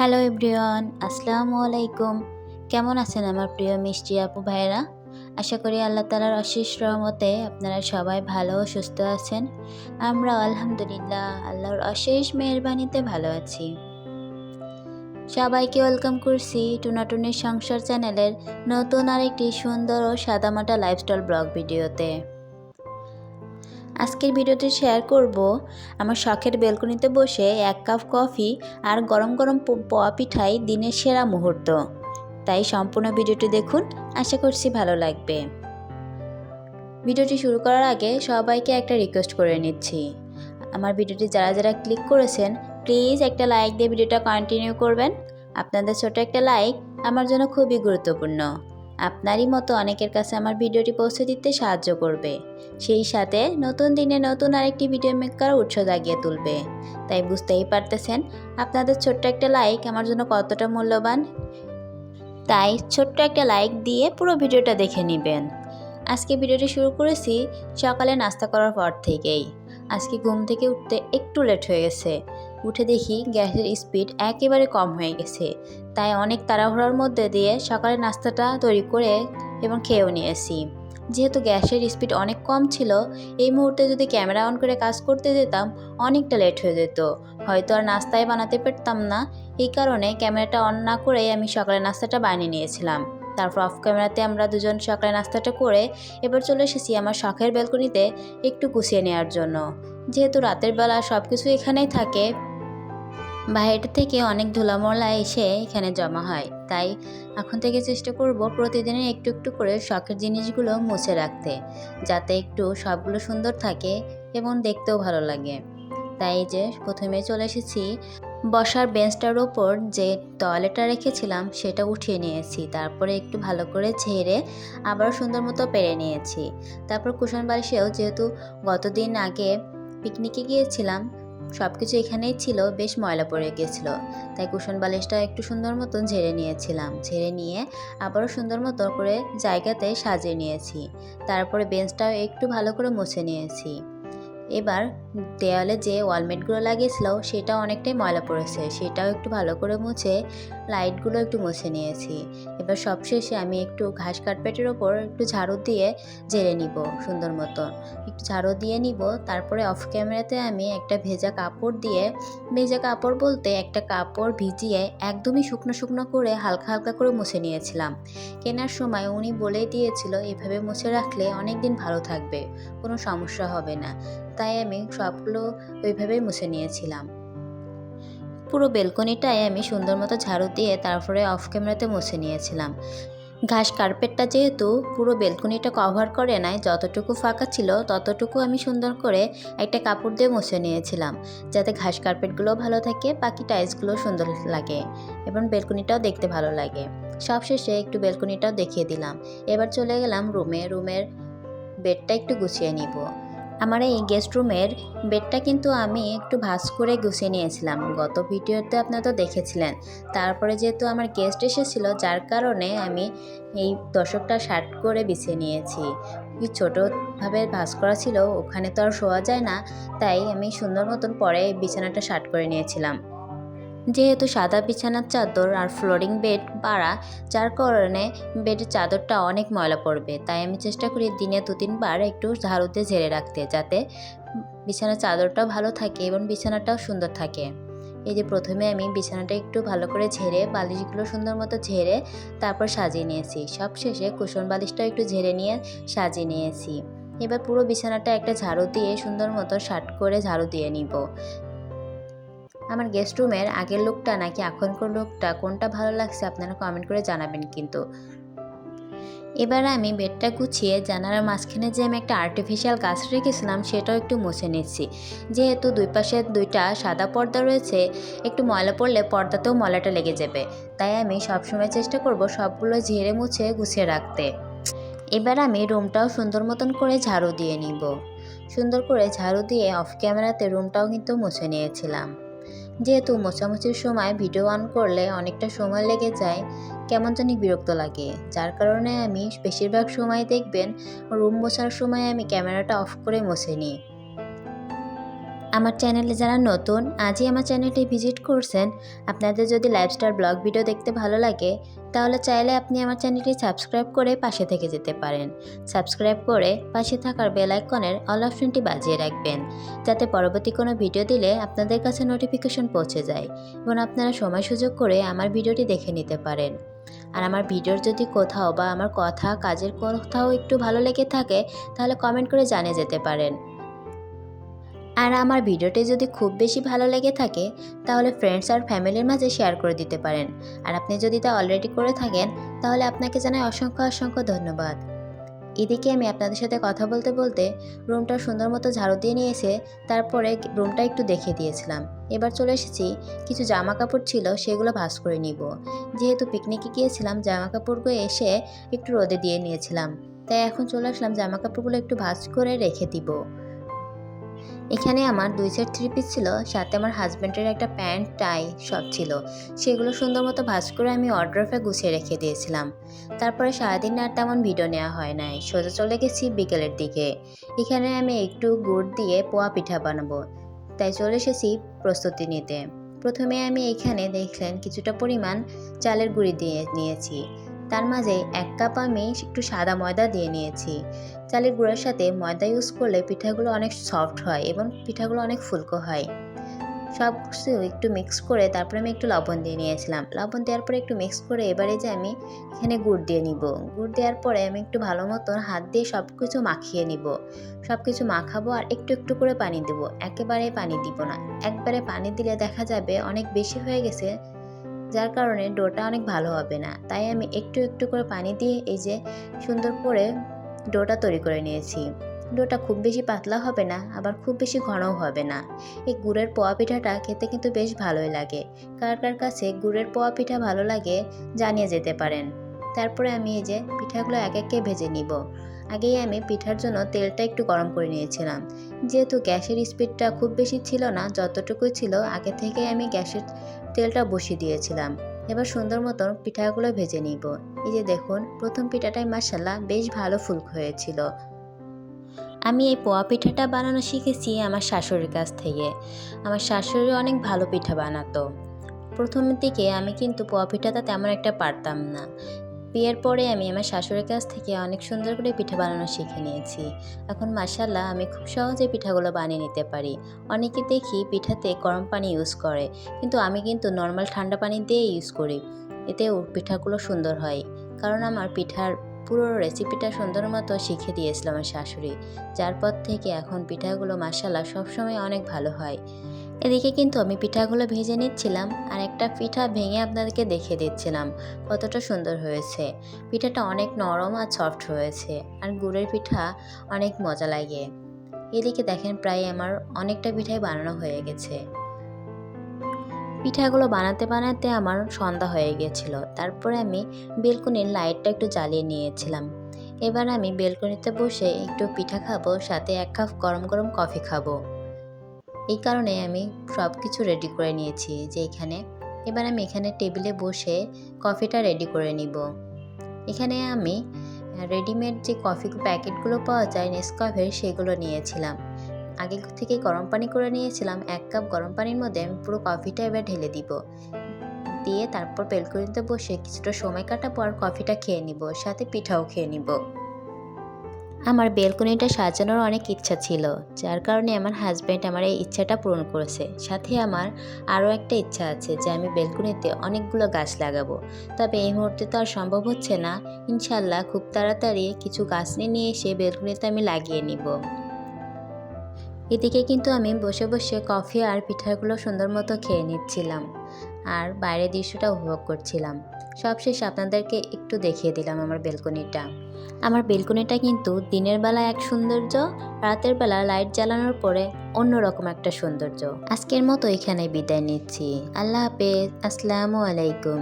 Hello everyone, আসসালামু আলাইকুম। কেমন আছেন আমার প্রিয় মিষ্টি আপু ভাইয়েরা? আশা করি আল্লাহ তাআলার অশেষ রহমতে আপনারা সবাই ভালো ও সুস্থ আছেন। আমরাও আলহামদুলিল্লাহ আল্লাহর অশেষ মেহেরবানিতে ভালো আছি। সবাইকে ওয়েলকাম করছি টুনাটুনির সংসার চ্যানেলের নতুন আরেকটি সুন্দর ও সাদামাটা লাইফস্টাইল ব্লগ ভিডিওতে। আজকের ভিডিওতে শেয়ার করব আমার শখের বেলকনিতে বসে 1 কাপ কফি আর গরম গরম পোয়া পিঠাই দিনের সেরা মুহূর্ত। তাই সম্পূর্ণ ভিডিওটি দেখুন, আশা করছি ভালো লাগবে। ভিডিওটি শুরু করার আগে সবাইকে একটা রিকোয়েস্ট করে নিচ্ছি, আমার ভিডিওটি যারা যারা ক্লিক করেছেন প্লিজ একটা লাইক দিয়ে ভিডিওটা কন্টিনিউ করবেন। আপনাদের ছোট একটা লাইক আমার জন্য খুবই গুরুত্বপূর্ণ। আপনারই মতো অনেকের কাছে আমার ভিডিওটি পৌঁছে দিতে সাহায্য করবে, সেই সাথে নতুন দিনে নতুন আরেকটি ভিডিও মেক করার উৎসাহ জাগিয়ে তুলবে। তাই বুঝতেই পারতেছেন আপনাদের ছোট্ট একটা লাইক আমার জন্য কতটা মূল্যবান। তাই ছোট্ট একটা লাইক দিয়ে পুরো ভিডিওটা দেখে নেবেন। আজকে ভিডিওটি শুরু করেছি সকালে নাস্তা করার পর থেকেই। আজকে ঘুম থেকে উঠতে একটু লেট হয়ে গেছে। উঠে দেখি গ্যাসের স্পিড একেবারে কম হয়ে গেছে, তাই অনেক তাড়াহুড়োর মধ্যে দিয়ে সকালে নাস্তাটা তৈরি করে এবং খেয়েও নিয়েছি। যেহেতু গ্যাসের স্পিড অনেক কম ছিল, এই মুহূর্তে যদি ক্যামেরা অন করে কাজ করতে যেতাম অনেকটা লেট হয়ে যেত, হয়তো আর নাস্তায় বানাতে পারতাম না। এই কারণে ক্যামেরাটা অন না করেই আমি সকালে নাস্তাটা বানিয়ে নিয়েছিলাম। তারপর অফ ক্যামেরাতে আমরা দুজন সকালে নাস্তাটা করে এবার চলে এসেছি আমার শখের ব্যালকনিতে একটু গুছিয়ে নেওয়ার জন্য। যেহেতু রাতের বেলা সব কিছু এখানেই থাকে, বাইরে থেকে অনেক ধুলামলা এসে এখানে জমা হয়, তাই এখন থেকে চেষ্টা করব প্রতিদিনের একটু একটু করে শখের জিনিসগুলো মুছে রাখতে, যাতে একটু সবগুলো সুন্দর থাকে এবং দেখতেও ভালো লাগে। তাই যে প্রথমে চলে এসেছি বসার বেঞ্চটার ওপর যে টয়লেটটা রেখেছিলাম সেটা উঠিয়ে নিয়েছি, তারপরে একটু ভালো করে ঝেড়ে আবার সুন্দর মতো পেরে নিয়েছি। তারপর কুশন বালিশেও, যেহেতু গতদিন আগে পিকনিকে গিয়েছিলাম সব কিছু এখানেই ছিল, বেশ ময়লা পড়ে গিয়েছিল, তাই কুশন বালিশটা একটু সুন্দর মতন ঝেড়ে নিয়েছিলাম। ঝেড়ে নিয়ে আবারও সুন্দর মতো করে জায়গাতে সাজিয়ে নিয়েছি। তারপরে বেঞ্চটাও একটু ভালো করে মুছে নিয়েছি। এবার দেওয়ালে যে ওয়ালমেটগুলো লাগিয়েছিল সেটা অনেকটাই ময়লা পড়েছে, সেটাও একটু ভালো করে মুছে লাইটগুলো একটু মুছে নিয়েছি। এবার সবশেষে আমি একটু ঘাস কার্পেটের ওপর একটু ঝাড়ু দিয়ে ঝেড়ে নিব, সুন্দর মতো একটু ঝাড়ু দিয়ে নিব। তারপরে অফ ক্যামেরাতে আমি একটা ভেজা কাপড় দিয়ে, ভেজা কাপড় বলতে একটা কাপড় ভিজিয়ে একদমই শুকনো শুকনো করে হালকা হালকা করে মুছে নিয়েছিলাম। কেনার সময় উনি বলেই দিয়েছিল এভাবে মুছে রাখলে অনেক দিন ভালো থাকবে, কোনো সমস্যা হবে না, তাই আমি সবগুলো ওইভাবেই মুছে নিয়েছিলাম। পুরো বেলকনিটাই আমি সুন্দর মতো ঝাড়ু দিয়ে তারপরে অফ ক্যামেরাতে মুছে নিয়েছিলাম। ঘাস কার্পেটটা যেহেতু পুরো বেলকনিটা কভার করে নাই, যতটুকু ফাঁকা ছিল ততটুকু আমি সুন্দর করে একটা কাপড় দিয়ে মুছে নিয়েছিলাম, যাতে ঘাস কার্পেটগুলো ভালো থাকে, বাকি টাইলসগুলো সুন্দর লাগে এবং বেলকনিটাও দেখতে ভালো লাগে। সবশেষে একটু বেলকনিটাও দেখিয়ে দিলাম। এবার চলে গেলাম রুমের বেডটা একটু গুছিয়ে নিব। আমার এই গেস্ট রুমের বেডটা কিন্তু আমি একটু ভাঁজ করে গুছিয়ে নিয়েছিলাম, গত ভিডিওতে আপনারা তো দেখেছিলেন। তারপরে যেহেতু আমার গেস্ট এসেছিলো, যার কারণে আমি এই দশকটা শার্ট করে বিছিয়ে নিয়েছি। ছোটোভাবে ভাঁজ করা ছিল, ওখানে তো আর শোয়া যায় না, তাই আমি সুন্দর মতন পরে বিছানাটা শার্ট করে নিয়েছিলাম। যেহেতু সাদা বিছানার চাদর আর ফ্লোরিং বেড পাড়া, যার কারণে বেডের চাদরটা অনেক ময়লা পড়বে, তাই আমি চেষ্টা করি দিনে 2-3 বার একটু ঝাড়ুতে ঝেড়ে রাখতে, যাতে বিছানার চাদরটাও ভালো থাকে এবং বিছানাটাও সুন্দর থাকে। এই যে প্রথমে আমি বিছানাটা একটু ভালো করে ঝেড়ে, বালিশগুলো সুন্দর মতো ঝেড়ে তারপর সাজিয়ে নিয়েছি। সবশেষে কুশন বালিশটাও একটু ঝেড়ে নিয়ে সাজিয়ে নিয়েছি। এবার পুরো বিছানাটা একটা ঝাড়ু দিয়ে সুন্দর মতো শার্ট করে ঝাড়ু দিয়ে নিব। আমার গেস্ট রুমের আগের লুকটা নাকি এখনকার লুকটা কোনটা ভালো লাগছে আপনারা কমেন্ট করে জানাবেন কিন্তু। এবার আমি বেডটা গুছিয়ে জানালার মাঝখানে যে আমি একটা আর্টিফিশিয়াল গাছ রেখেছিলাম সেটাও একটু মুছে নিচ্ছি। যেহেতু দুই পাশে 2টা সাদা পর্দা রয়েছে, একটু ময়লা পড়লে পর্দাতেও ময়লাটা লেগে যাবে, তাই আমি সবসময় চেষ্টা করব সবগুলো ঝেড়ে মুছে গুছিয়ে রাখতে। এবার আমি রুমটাও সুন্দর মতন করে ঝাড়ু দিয়ে নিব। সুন্দর করে ঝাড়ু দিয়ে অফ ক্যামেরাতে রুমটাও কিন্তু মুছে নিয়েছিলাম। যেহেতু মোছামুছির সময় ভিডিও অন করলে অনেকটা সময় লেগে যায়, কেমন জানি বিরক্ত লাগে, যার কারণে আমি বেশিরভাগ সময় দেখবেন রুম মোছার সময় আমি ক্যামেরাটা অফ করে মুছে নিই। আমার চ্যানেলে যারা নতুন আজই আমার চ্যানেলটি ভিজিট করছেন, আপনাদের যদি লাইফস্টাইল ব্লগ ভিডিও দেখতে ভালো লাগে তাহলে চাইলে আপনি আমার চ্যানেলটি সাবস্ক্রাইব করে পাশে থেকে যেতে পারেন। সাবস্ক্রাইব করে পাশে থাকার বেল আইকনের অল অপশনটি বাজিয়ে রাখবেন, যাতে পরবর্তী কোনো ভিডিও দিলে আপনাদের কাছে নোটিফিকেশন পৌঁছে যায় এবং আপনারা সময় সুযোগ করে আমার ভিডিওটি দেখে নিতে পারেন। আর আমার ভিডিওর যদি কোথাও বা আমার কথা কাজের কোথাও একটু ভালো লেগে থাকে তাহলে কমেন্ট করে জানিয়ে যেতে পারেন। আর আমার ভিডিওটি যদি খুব বেশি ভালো লেগে থাকে তাহলে ফ্রেন্ডস আর ফ্যামিলির মাঝে শেয়ার করে দিতে পারেন। আর আপনি যদি তা অলরেডি করে থাকেন তাহলে আপনাকে জানাই অসংখ্য অসংখ্য ধন্যবাদ। এদিকে আমি আপনাদের সাথে কথা বলতে বলতে রুমটা সুন্দর মতো ঝাড়ু দিয়ে নিয়েছে, তারপরে রুমটা একটু দেখে দিয়েছিলাম। এবার চলে এসেছি, কিছু জামা কাপড় ছিল সেগুলো ভাঁজ করে নিব। যেহেতু পিকনিকে গিয়েছিলাম জামা কাপড়গুলো এসে একটু রোদে দিয়ে নিয়েছিলাম, তাই এখন চলে আসলাম জামা কাপড়গুলো একটু ভাঁজ করে রেখে দিব। এখানে আমার 2 সেট 3 পিস ছিল, সাথে আমার হাজব্যান্ডের একটা প্যান্ট টাই সব ছিল। সেগুলো সুন্দর মতো ভাঁজ করে আমি ওয়ারড্রোবে গুছিয়ে রেখে দিয়েছিলাম। তারপরে সারাদিন আর তেমন ভিডিও নেওয়া হয় নাই, সোজা চলে গেছি বিকেলের দিকে। এখানে আমি একটু গুড় দিয়ে পোয়া পিঠা বানাবো, তাই চলে এসেছি প্রস্তুতি নিতে। প্রথমে আমি এখানে দেখলেন কিছুটা পরিমাণ চালের গুঁড়ি দিয়ে নিয়েছি। তার মাঝে 1 কাপ আমি একটু সাদা ময়দা দিয়ে নিয়েছি। চালের গুঁড়ার সাথে ময়দা ইউজ করলে পিঠাগুলো অনেক সফট হয় এবং পিঠাগুলো অনেক ফুলকো হয়। সব কিছু একটু মিক্স করে তারপরে আমি একটু লবণ দিয়ে নিয়েছিলাম। লবণ দেওয়ার পরে একটু মিক্স করে এবারে যে আমি এখানে গুড় দিয়ে নিব। গুড় দেওয়ার পরে আমি একটু ভালো মতন হাত দিয়ে সব কিছু মাখিয়ে নিব। সব কিছু মাখাবো আর একটু একটু করে পানি দেব, একেবারে পানি দিব না। একবারে পানি দিলে দেখা যাবে অনেক বেশি হয়ে গেছে, যার কারণে ডোটা অনেক ভালো হবে না। তাই আমি একটু একটু করে পানি দিয়ে এই যে সুন্দর করে ডোটা তৈরি করে নিয়েছি। ডোটা খুব বেশি পাতলা হবে না, আবার খুব বেশি ঘনও হবে না। এই গুড়ের পোয়া পিঠাটা খেতে কিন্তু বেশ ভালোই লাগে। কার কার কাছে গুড়ের পোয়া পিঠা ভালো লাগে জানিয়ে যেতে পারেন। তারপরে আমি এই যে পিঠাগুলো এক একে ভেজে নিব। আগেই আমি পিঠার জন্য তেলটা একটু গরম করে নিয়েছিলাম। যেহেতু গ্যাসের স্পিডটা খুব বেশি ছিল না, যতটুকুই ছিল আগে থেকে আমি গ্যাসের তেলটা বসিয়ে দিয়েছিলাম। এবার সুন্দর মতন পিঠাগুলো ভেজে নিব। এই যে দেখুন, প্রথম পিঠাটাই মাশাআল্লাহ বেশ ভালো ফুলকো হয়েছিল। আমি এই পোয়া পিঠাটা বানানো শিখেছি আমার শাশুড়ির কাছ থেকে। আমার শাশুড়ি অনেক ভালো পিঠা বানাতো। প্রথমের দিকে আমি কিন্তু পোয়া পিঠাটা তেমন একটা পারতাম না। বিয়ের পরে আমি আমার শাশুড়ির কাছ থেকে অনেক সুন্দর করে পিঠা বানানো শিখে নিয়েছি। এখন মাশাআল্লাহ আমি খুব সহজে পিঠাগুলো বানিয়ে নিতে পারি। অনেকে দেখি পিঠাতে গরম পানি ইউজ করে, কিন্তু আমি কিন্তু নর্মাল ঠান্ডা পানি দিয়ে ইউজ করি। এতে পিঠাগুলো সুন্দর হয়, কারণ আমার পিঠার পুরো রেসিপিটা সুন্দর মতো শিখে দিয়েছিল আমার শাশুড়ি। যার পর থেকে এখন পিঠাগুলো মাশাআল্লাহ সবসময় অনেক ভালো হয়। এদিকে কিন্তু আমি পিঠাগুলো ভেজে নিচ্ছিলাম আর একটা পিঠা ভেঙে আপনাদেরকে দেখিয়ে দিচ্ছিলাম কতটা সুন্দর হয়েছে। পিঠাটা অনেক নরম আর সফট হয়েছে, আর গুড়ের পিঠা অনেক মজা লাগে। এদিকে দেখেন প্রায় আমার অনেকটা পিঠাই বানানো হয়ে গেছে। পিঠাগুলো বানাতে বানাতে আমার সন্ধ্যা হয়ে গেছিল। তারপরে আমি বেলকনির লাইটটা একটু জ্বালিয়ে নিয়েছিলাম। এবার আমি বেলকনিতে বসে একটু পিঠা খাবো, সাথে 1 কাপ গরম গরম কফি খাবো। এই কারণে আমি সব কিছু রেডি করে নিয়েছি যে এখানে। এবার আমি এখানে টেবিলে বসে কফিটা রেডি করে নিব। এখানে আমি রেডিমেড যে কফি প্যাকেটগুলো পাওয়া যায় নেসকাফের, সেগুলো নিয়েছিলাম। আগে থেকে গরম পানি করে নিয়েছিলাম। 1 কাপ গরম পানির মধ্যে আমি পুরো কফিটা এবার ঢেলে দিব। দিয়ে তারপর বেলকনিতে বসে কিছুটা সময় কাটাবো আর কফিটা খেয়ে নিব, সাথে পিঠাও খেয়ে নিব। আমার বেলকনিটা সাজানোর অনেক ইচ্ছা ছিল, যার কারণে আমার হাজব্যান্ড আমার এই ইচ্ছাটা পূরণ করেছে। সাথে আমার আরও একটা ইচ্ছা আছে যে আমি বেলকনিতে অনেকগুলো গাছ লাগাবো। তবে এই মুহূর্তে তো আর সম্ভব হচ্ছে না। ইনশাল্লাহ খুব তাড়াতাড়ি কিছু গাছ নিয়ে এসে বেলকনিতে আমি লাগিয়ে নিব। এদিকে কিন্তু আমি বসে বসে কফি আর পিঠাগুলো সুন্দর মতো খেয়ে নিচ্ছিলাম আর বাইরের দৃশ্যটা উপভোগ করছিলাম। সবশেষে আপনাদেরকে একটু দেখিয়ে দিলাম আমার বেলকনিটা। আমার বেলকনিটা কিন্তু দিনের বেলা এক সৌন্দর্য, রাতের বেলা লাইট জ্বালানোর পরে অন্যরকম একটা সৌন্দর্য। আজকের মতো এখানে বিদায় নিচ্ছি। আল্লাহ হাফেজ, আসসালামু আলাইকুম।